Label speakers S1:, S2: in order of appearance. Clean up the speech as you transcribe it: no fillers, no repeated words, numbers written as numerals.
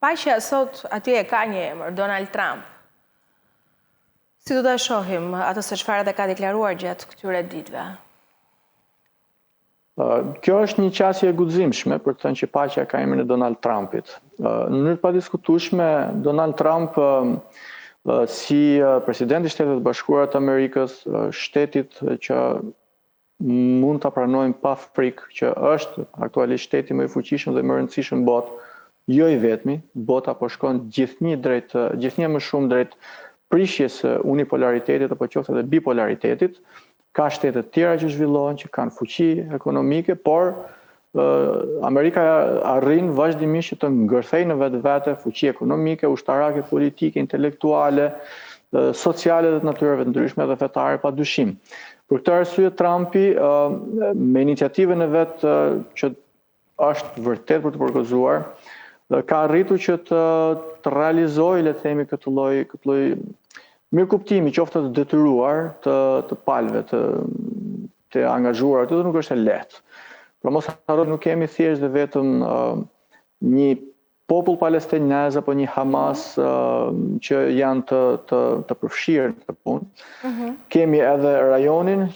S1: Paqja sot atje ka një emër, Donald Trump. Si do ta shohim atë se çfarë ka deklaruar gjatë këtyre ditëve?
S2: Kjo është një qasje e guximshme për të thënë që paqja ka emrin e Donald Trumpit. Në mënyrë të padiskutueshme, Donald Trump si presidenti i Shtetit Bashkuar të Amerikës, shtetit që mund ta pranojmë pa frikë, që është aktualisht shteti më i fuqishëm dhe më i rëndësishëm në botë, jo i vetmi, bota po shkon gjithnjë më shumë drejt prishjes së unipolaritetit apo qoftë edhe bipolaritetit. Ka shtete të tjera që zhvillohen, që kanë fuqi ekonomike, por Amerika arrin vazhdimisht që të ngërthejë në vetvete fuqi ekonomike, ushtarake, politike, intelektuale, sociale dhe të natyrave të ndryshme dhe fetare padyshim. Për këtë arsye Trumpi me iniciativën e vet që është vërtet për të përgëzuar, ka arritur që të realizojë, le të themi, këtë lloj mirëkuptimi, qoftë të detyruar të palëve, të angazhuar, të nuk është e lehtë. Pra mos harrojmë, nuk kemi thjesht dhe vetëm një popull palestinez apo një Hamas që janë të përfshirë në këtë punë. Kemi edhe rajonin